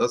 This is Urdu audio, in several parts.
10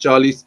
40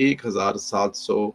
1,700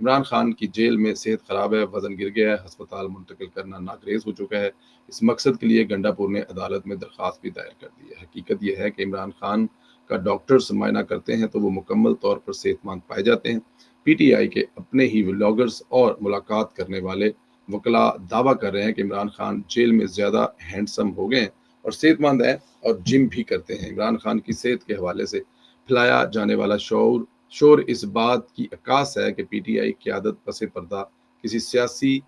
عمران خان کی جیل میں صحت خراب ہے، وزن گر گیا ہے، ہسپتال منتقل کرنا ناگزیر ہو چکا ہے۔ اس مقصد کے لیے گنڈا پور نے عدالت میں درخواست بھی دائر کر دی ہے۔ حقیقت یہ ہے کہ عمران خان کا ڈاکٹرز معائنہ کرتے ہیں تو وہ مکمل طور پر صحت مند پائے جاتے ہیں۔ پی ٹی آئی کے اپنے ہی ولاگرز اور ملاقات کرنے والے وکلاء دعویٰ کر رہے ہیں کہ عمران خان جیل میں زیادہ ہینڈسم ہو گئے ہیں اور صحت مند ہیں اور جم بھی کرتے ہیں۔ عمران خان کی صحت کے حوالے سے پھیلایا جانے والا شور اس بات کی عکاس ہے کہ پی ٹی آئی قیادت پس پردہ کسی سیاسی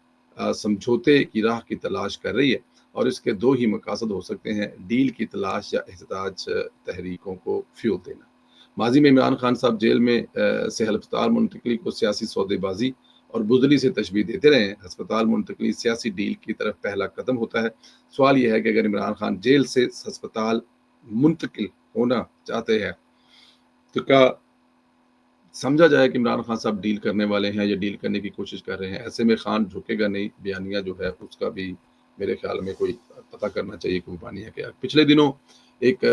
سمجھوتے کی راہ کی تلاش کر رہی ہے اور اس کے دو ہی مقاصد ہو سکتے ہیں: ڈیل کی تلاش یا احتجاج تحریکوں کو فیول دینا۔ ماضی میں عمران خان صاحب جیل میں سے ہسپتال منتقلی کو سیاسی سودے بازی اور بزدلی سے تشبیہ دیتے رہے ہیں۔ ہسپتال منتقلی سیاسی ڈیل کی طرف پہلا قدم ہوتا ہے۔ سوال یہ ہے کہ اگر عمران خان جیل سے ہسپتال منتقل ہونا چاہتے ہیں تو کیا سمجھا جائے کہ عمران خان صاحب ڈیل کرنے والے ہیں یا ڈیل کرنے کی کوشش کر رہے ہیں؟ ایسے میں خان جھکے گا نہیں۔ بیانیہ جو ہے اس کا بھی میرے خیال میں کوئی پتہ کرنا چاہیے کہ وہ بیانیہ کیا۔ پچھلے دنوں ایک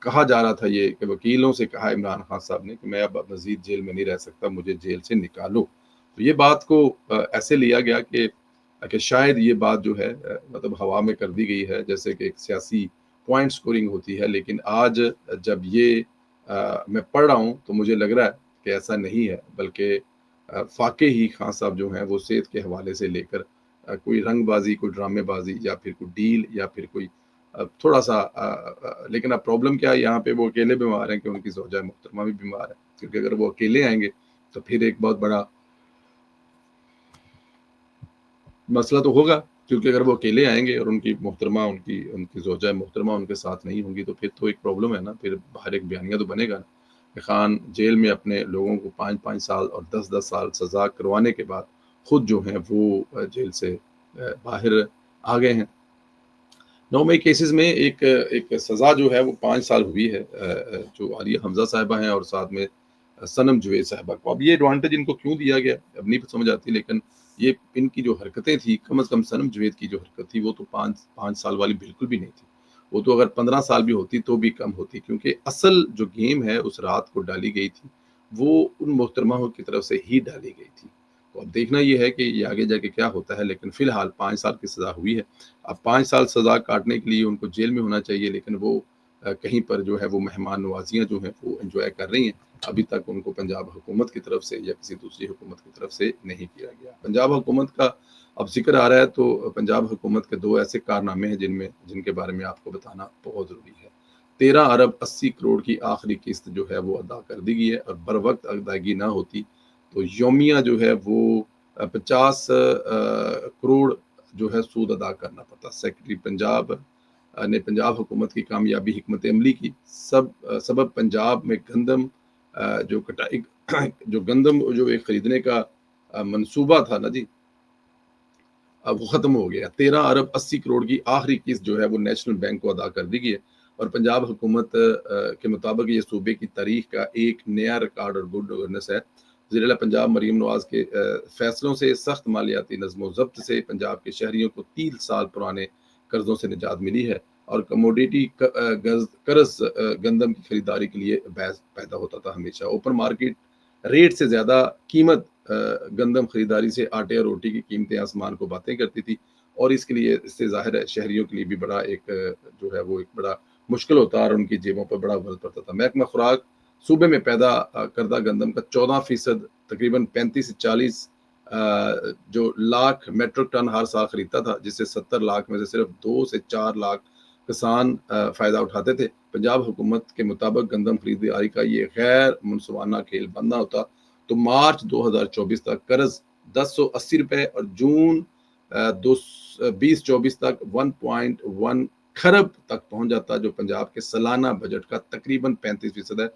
کہا جا رہا تھا یہ کہ وکیلوں سے کہا عمران خان صاحب نے کہ میں اب مزید جیل میں نہیں رہ سکتا، مجھے جیل سے نکالو۔ تو یہ بات کو ایسے لیا گیا کہ شاید یہ بات جو ہے مطلب ہوا میں کر دی گئی ہے، جیسے کہ ایک سیاسی پوائنٹ سکورنگ ہوتی ہے۔ لیکن آج جب یہ میں پڑھ رہا ہوں تو مجھے لگ رہا ہے کہ ایسا نہیں ہے، بلکہ فاقے ہی خان صاحب جو ہیں وہ صحت کے حوالے سے لے کر کوئی رنگ بازی، کوئی ڈرامے بازی یا پھر کوئی ڈیل یا پھر کوئی تھوڑا سا لیکن اب پرابلم کیا ہے یہاں پہ وہ اکیلے بیمار ہیں کہ ان کی زوجہ محترمہ بھی بیمار ہے، کیونکہ اگر وہ اکیلے آئیں گے تو پھر ایک بہت بڑا مسئلہ تو ہوگا، کیونکہ اگر وہ اکیلے آئیں گے اور ان کی محترمہ ان کی زوجہ محترمہ ان کے ساتھ نہیں ہوں گی تو پھر تو ایک پرابلم ہے نا، پھر باہر ایک بیانیہ تو بنے گا نا کہ خان جیل میں اپنے لوگوں کو 5 سال اور 10 سال سزا کروانے کے بعد خود جو ہیں وہ جیل سے باہر آ گئے ہیں۔ 9 مئی کیسز میں ایک سزا جو ہے وہ 5 سال ہوئی ہے جو عالیہ حمزہ صاحبہ ہیں اور ساتھ میں صنم جوید صاحبہ کو۔ اب یہ ایڈوانٹیج ان کو کیوں دیا گیا اب نہیں سمجھ آتی، لیکن یہ ان کی جو حرکتیں تھی، کم از کم صنم جوید کی جو حرکت تھی وہ تو 5 سال والی بالکل بھی نہیں تھی، وہ تو اگر 15 سال بھی ہوتی تو بھی کم ہوتی، کیونکہ اصل جو گیم ہے اس رات کو ڈالی گئی تھی وہ ان محترمہ کی طرف سے ہی ڈالی گئی تھی۔ تو اب دیکھنا یہ ہے کہ یہ آگے جا کے کیا ہوتا ہے، لیکن فی الحال 5 سال کی سزا ہوئی ہے۔ اب 5 سال سزا کاٹنے کے لیے ان کو جیل میں ہونا چاہیے، لیکن وہ کہیں پر جو ہے وہ مہمان نوازیاں جو ہیں وہ انجوائے کر رہی ہیں۔ ابھی تک ان کو پنجاب حکومت کی طرف سے یا کسی دوسری حکومت کی طرف سے نہیں کیا گیا۔ پنجاب حکومت کا اب ذکر آ رہا ہے تو پنجاب حکومت کے 2 ایسے کارنامے ہیں جن کے بارے میں آپ کو بتانا بہت ضروری ہے۔ 13 ارب 80 کروڑ کی آخری قسط جو ہے وہ ادا کر دی گئی ہے، اور بر وقت ادائیگی نہ ہوتی تو یومیہ جو ہے وہ 50 کروڑ جو ہے سود ادا کرنا پڑتا۔ سیکرٹری پنجاب نے پنجاب حکومت کی کامیابی حکمت عملی کی سبب پنجاب میں گندم جو گندم جو ایک خریدنے کا منصوبہ تھا نا جی، اب وہ ختم ہو گیا۔ 13 ارب 80 کروڑ کی آخری قسط جو ہے وہ نیشنل بینک کو ادا کر دی گئی ہے، اور پنجاب حکومت کے مطابق یہ صوبے کی تاریخ کا ایک نیا ریکارڈ اور گڈ گورننس ہے۔ وزیر اعلیٰ پنجاب مریم نواز کے فیصلوں سے، سخت مالیاتی نظم و ضبط سے پنجاب کے شہریوں کو 30 سال پرانے قرضوں سے نجات ملی ہے، اور کموڈیٹی قرض گندم کی خریداری کے لیے باعث پیدا ہوتا تھا ہمیشہ۔ اوپن مارکیٹ ریٹ سے زیادہ قیمت گندم خریداری سے آٹے اور روٹی کی قیمتیں آسمان کو باتیں کرتی تھی، اور اس کے لیے اس سے ظاہر ہے شہریوں کے لیے بھی بڑا ایک جو ہے وہ ایک بڑا مشکل ہوتا اور ان کی جیبوں پر بڑا وزن پڑتا تھا۔ محکمہ خوراک صوبے میں پیدا کردہ گندم کا 14% تقریباً 35 سے 40 جو لاکھ میٹرک ٹن ہر سال خریدتا تھا، جس سے 70 لاکھ میں سے صرف 2 سے 4 لاکھ کسان فائدہ اٹھاتے تھے۔ پنجاب حکومت کے مطابق گندم خریداری کا یہ غیر منصفانہ کھیل بند نہ ہوتا تو مارچ 2024 تک قرض 1080 روپے اور جون 2024 تک 1.1 کھرب تک پہنچ جاتا، جو پنجاب کے سالانہ بجٹ کا تقریباً 35% ہے۔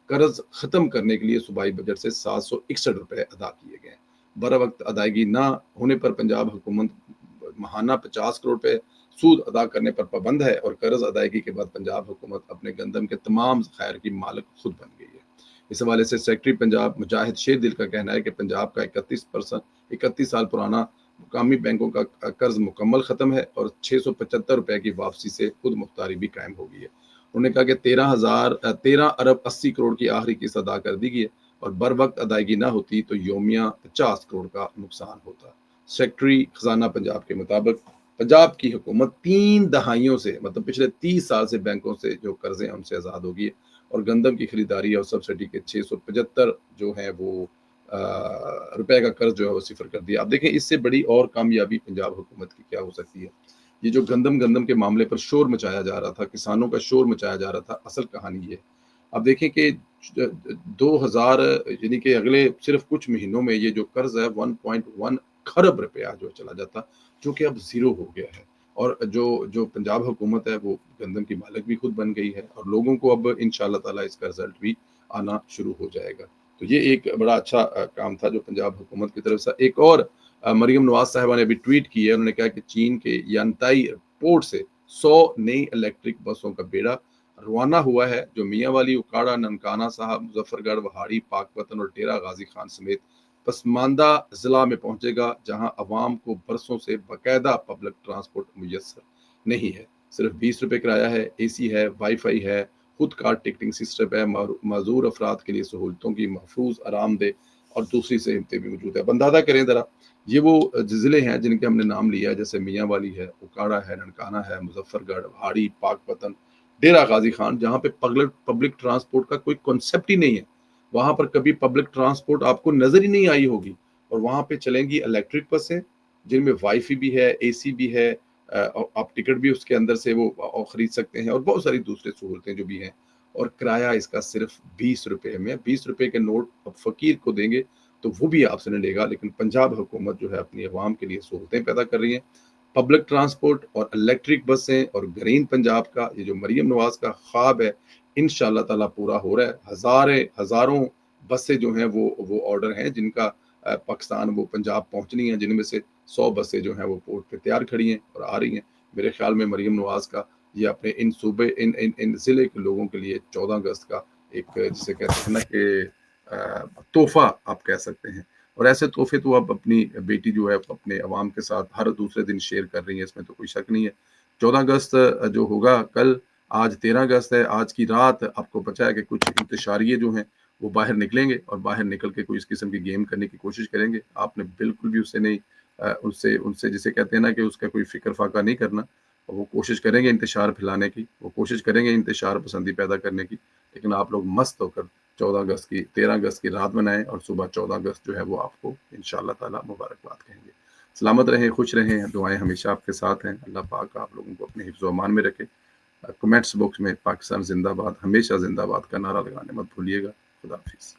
قرض ختم کرنے کے لیے صوبائی بجٹ سے 761 روپے ادا کیے گئے۔ بر وقت ادائیگی نہ ہونے پر پنجاب حکومت ماہانہ 50 کروڑ روپے سود ادا کرنے پر پابند ہے، اور قرض ادائیگی کے بعد پنجاب حکومت اپنے گندم کے تمام ذخائر کی مالک خود بن گئی ہے۔ اس حوالے سے سیکرٹری پنجاب مجاہد شیر دل کا کہنا ہے کہ پنجاب کا 31 سال پرانا مقامی بینکوں کا قرض مکمل ختم ہے، اور 675 روپے کی واپسی سے خود مختاری بھی قائم ہو گئی ہے۔ انہوں نے کہا کہ 13 ارب 80 کروڑ کی آخری قسط ادا کر دی گئی ہے، اور بر وقت ادائیگی نہ ہوتی تو یومیہ 50 کروڑ کا نقصان ہوتا۔ سیکٹری خزانہ پنجاب کے مطابق پنجاب کی حکومت 3 دہائیوں سے مطلب پچھلے 30 سال سے بینکوں سے جو قرضے ہم سے آزاد ہوگی ہے اور گندم کی خریداری اور سبسڈی کے 675 جو ہیں وہ روپے کا قرض جو ہے وہ صفر کر دیا۔ اب دیکھیں اس سے بڑی اور کامیابی پنجاب حکومت کی کیا ہو سکتی ہے۔ یہ جو گندم کے معاملے پر شور مچایا جا رہا تھا، کسانوں کا شور مچایا جا رہا تھا، اصل کہانی یہ ہے۔ اب دیکھیں کہ 2000 یعنی کہ اگلے صرف کچھ مہینوں میں یہ جو قرض ہے 1.1 خرب روپیہ جو چلا جاتا، جو کہ اب زیرو ہو گیا ہے۔ اور جو پنجاب حکومت ہے وہ گندم کی مالک بھی خود بن گئی ہے اور لوگوں کو اب انشاءاللہ تعالیٰ اس کا رزلٹ بھی آنا شروع ہو جائے گا۔ تو یہ ایک بڑا اچھا کام تھا جو پنجاب حکومت کی طرف سے۔ ایک اور مریم نواز صاحبہ نے ابھی ٹویٹ کی ہے، انہوں نے کہا کہ چین کے یانتائی پورٹ سے 100 نئی الیکٹرک بسوں کا بیڑا روانہ ہوا ہے، جو میاں والی، اکاڑا، ننکانہ صاحب، مظفر گڑھ، وہاڑی، پاکپتن اور ڈیرہ غازی خان سمیت پسماندہ ضلع میں پہنچے گا، جہاں عوام کو برسوں سے باقاعدہ پبلک ٹرانسپورٹ میسر نہیں ہے۔ صرف 20 روپے کرایہ ہے، اے سی ہے، وائی فائی ہے، خود کار ٹکٹنگ سسٹم ہے، معذور افراد کے لیے سہولتوں کی محفوظ، آرام دہ اور دوسری سہولتیں بھی موجود ہے۔ اب اندازہ کریں ذرا، یہ وہ ضلع ہیں جن کے ہم نے نام لیا ہے، جیسے میاں والی ہے، اکاڑا ہے، ننکانہ ہے، مظفر گڑھ، وہاڑی، پاکپتن، ڈیرہ غازی خان، جہاں پہ پبلک ٹرانسپورٹ کا کوئی کنسپٹ ہی نہیں ہے۔ وہاں پر کبھی پبلک ٹرانسپورٹ آپ کو نظر ہی نہیں آئی ہوگی، اور وہاں پہ چلیں گی الیکٹرک بسیں جن میں وائی فائی بھی ہے، اے سی بھی ہے، آپ ٹکٹ بھی اس کے اندر سے وہ خرید سکتے ہیں، اور بہت ساری دوسری سہولتیں جو بھی ہیں، اور کرایہ اس کا صرف 20 روپے میں۔ 20 روپے کے نوٹ اب فقیر کو دیں گے تو وہ بھی آپ سے نہیں لے گا، لیکن پنجاب حکومت جو ہے اپنی عوام کے لیے سہولتیں پیدا کر رہی ہیں۔ پبلک ٹرانسپورٹ اور الیکٹرک بسیں اور گرین پنجاب کا یہ جو مریم نواز کا خواب ہے انشاءاللہ تعالیٰ پورا ہو رہا ہے۔ ہزاروں بسیں جو ہیں وہ آرڈر ہیں جن کا پاکستان وہ پنجاب پہنچنی ہیں، جن میں سے 100 بسیں جو ہیں وہ پورٹ پہ تیار کھڑی ہیں اور آ رہی ہیں۔ میرے خیال میں مریم نواز کا یہ اپنے ان صوبے ان ضلع کے لوگوں کے لیے 14 اگست کا ایک جسے کہتے ہیں نا کہ تحفہ آپ کہہ سکتے ہیں، اور ایسے تحفے تو اب اپنی بیٹی جو ہے اپنے عوام کے ساتھ ہر دوسرے دن شیئر کر رہی ہیں، اس میں تو کوئی شک نہیں ہے۔ 14 اگست جو ہوگا کل، آج 13 اگست ہے، آج کی رات آپ کو پتہ ہے کہ کچھ انتشاریے جو ہیں وہ باہر نکلیں گے اور باہر نکل کے کوئی اس قسم کی گیم کرنے کی کوشش کریں گے۔ آپ نے بالکل بھی اسے نہیں ان سے جسے کہتے ہیں نا کہ اس کا کوئی فکر فاقہ نہیں کرنا۔ وہ کوشش کریں گے انتشار پھیلانے کی، وہ کوشش کریں گے انتشار پسندی پیدا کرنے کی، لیکن آپ لوگ مست ہو کر 13 اگست کی رات منائیں اور صبح 14 اگست جو ہے وہ آپ کو انشاءاللہ تعالی مبارکباد کہیں گے۔ سلامت رہیں، خوش رہیں، دعائیں ہمیشہ آپ کے ساتھ ہیں۔ اللہ پاک آپ لوگوں کو اپنے حفظ و امان میں رکھے۔ کمنٹس باکس میں پاکستان زندہ باد، ہمیشہ زندہ باد کا نعرہ لگانے مت بھولیے گا۔ خدا حافظ۔